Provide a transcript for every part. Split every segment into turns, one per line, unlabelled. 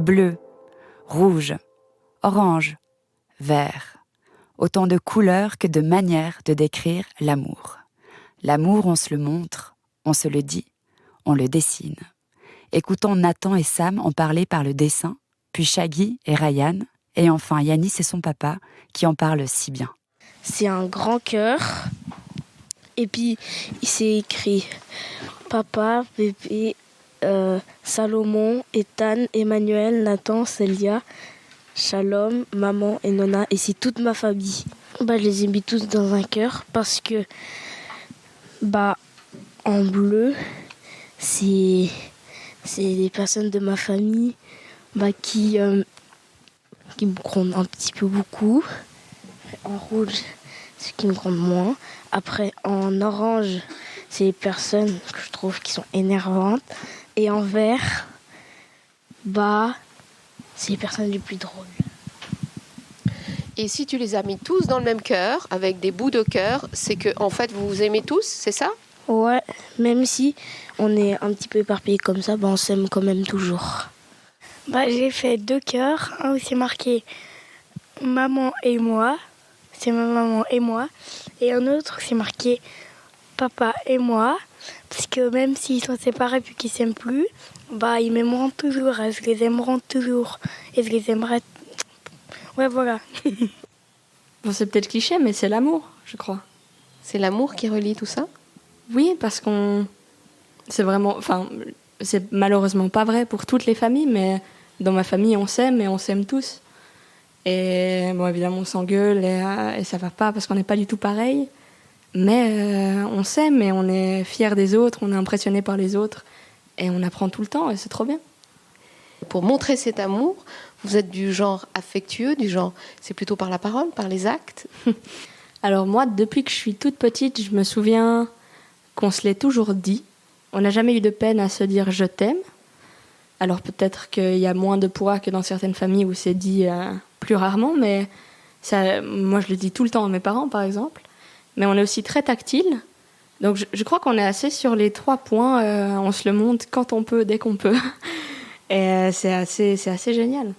bleu, rouge, orange, vert. Autant de couleurs que de manières de décrire l'amour. L'amour, on se le montre, on se le dit, on le dessine. Écoutons Nathan et Sam en parler par le dessin, puis Shaggy et Ryan, et enfin Yanis et son papa qui en parlent si bien.
C'est un grand cœur, et puis il s'est écrit papa, bébé, Salomon, Ethan, Emmanuel, Nathan, Célia, Shalom, maman et Nona, et c'est toute ma famille. Je les ai mis tous dans un cœur parce que en bleu, c'est des personnes de ma famille qui me grondent un petit peu beaucoup. En rouge, ceux qui me grondent moins. Après, en orange, c'est les personnes que je trouve qui sont énervantes. Et en vert, c'est les personnes les plus drôles.
Et si tu les as mis tous dans le même cœur, avec des bouts de cœur, c'est que en fait vous vous aimez tous, c'est ça ?
Ouais, même si on est un petit peu éparpillés comme ça, on s'aime quand même toujours. J'ai fait 2 cœurs, un où c'est marqué maman et moi, c'est ma maman et moi, et un autre où c'est marqué papa et moi, parce que même s'ils sont séparés puis qu'ils s'aiment plus, ils m'aimeront toujours, je les aimeront toujours, et je les aimerai. Ouais, voilà.
Bon, c'est peut-être cliché, mais c'est l'amour, je crois.
C'est l'amour qui relie tout ça ?
Oui, parce c'est vraiment... Enfin, c'est malheureusement pas vrai pour toutes les familles, mais dans ma famille, on s'aime et on s'aime tous. Et bon, évidemment, on s'engueule et ça va pas parce qu'on n'est pas du tout pareil. Mais on s'aime et on est fiers des autres, on est impressionné par les autres. Et on apprend tout le temps et c'est trop bien.
Pour montrer cet amour, vous êtes du genre affectueux, du genre c'est plutôt par la parole, par les actes ?
Alors moi, depuis que je suis toute petite, je me souviens qu'on se l'est toujours dit. On n'a jamais eu de peine à se dire « je t'aime ». Alors peut-être qu'il y a moins de poids que dans certaines familles où c'est dit plus rarement, mais ça, moi je le dis tout le temps à mes parents par exemple. Mais on est aussi très tactile. Donc je crois qu'on est assez sur les 3 points. On se le montre quand on peut, dès qu'on peut. Et c'est assez génial.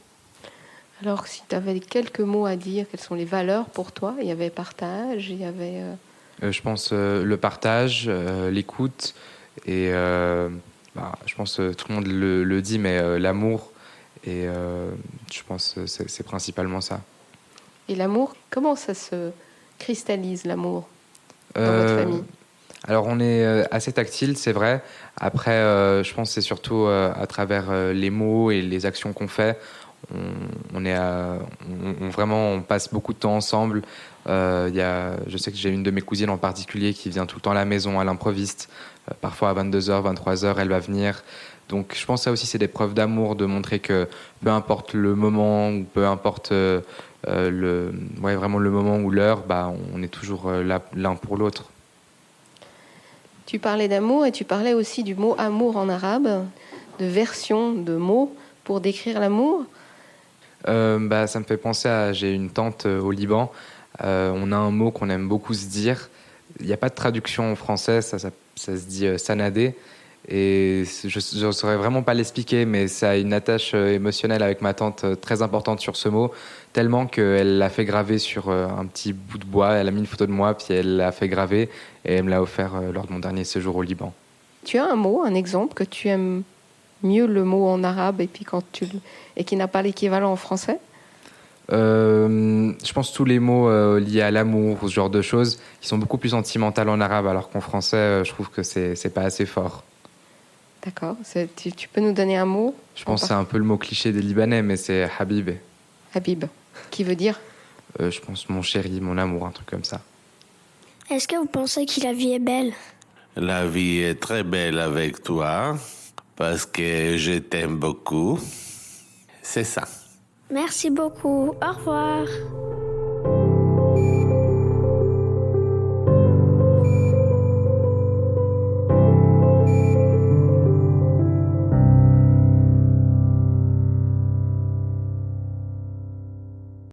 Alors, si tu avais quelques mots à dire, quelles sont les valeurs pour toi ? Il y avait partage, il y avait...
Je pense le partage, l'écoute et je pense tout le monde le dit, mais l'amour. Et je pense que c'est principalement ça.
Et l'amour, comment ça se cristallise, l'amour, dans votre famille ?
Alors, on est assez tactile, c'est vrai. Après, je pense que c'est surtout à travers les mots et les actions qu'on fait. On passe beaucoup de temps ensemble. Je sais que j'ai une de mes cousines en particulier qui vient tout le temps à la maison à l'improviste. Parfois à 22h, 23h, elle va venir. Donc je pense que ça aussi, c'est des preuves d'amour, de montrer que peu importe le moment, ou peu importe vraiment le moment ou l'heure, on est toujours là l'un pour l'autre.
Tu parlais d'amour et tu parlais aussi du mot amour en arabe, de versions de mots pour décrire l'amour.
Ça me fait penser j'ai une tante au Liban. On a un mot qu'on aime beaucoup se dire. Il n'y a pas de traduction en français, ça se dit sanadé. Et je ne saurais vraiment pas l'expliquer, mais ça a une attache émotionnelle avec ma tante très importante sur ce mot, tellement qu'elle l'a fait graver sur un petit bout de bois. Elle a mis une photo de moi, puis elle l'a fait graver, et elle me l'a offert lors de mon dernier séjour au Liban.
Tu as un mot, un exemple que tu aimes mieux le mot en arabe et qui n'a pas l'équivalent en français ?
Je pense tous les mots liés à l'amour ou ce genre de choses qui sont beaucoup plus sentimentales en arabe, alors qu'en français, je trouve que c'est pas assez fort.
D'accord. Tu peux nous donner un mot ?
Je pense que c'est un peu le mot cliché des Libanais, mais c'est Habib.
Habib, qui veut dire ?
Je pense mon chéri, mon amour, un truc comme ça.
Est-ce que vous pensez que la vie est belle ?
La vie est très belle avec toi, parce que je t'aime beaucoup. C'est ça.
Merci beaucoup. Au revoir.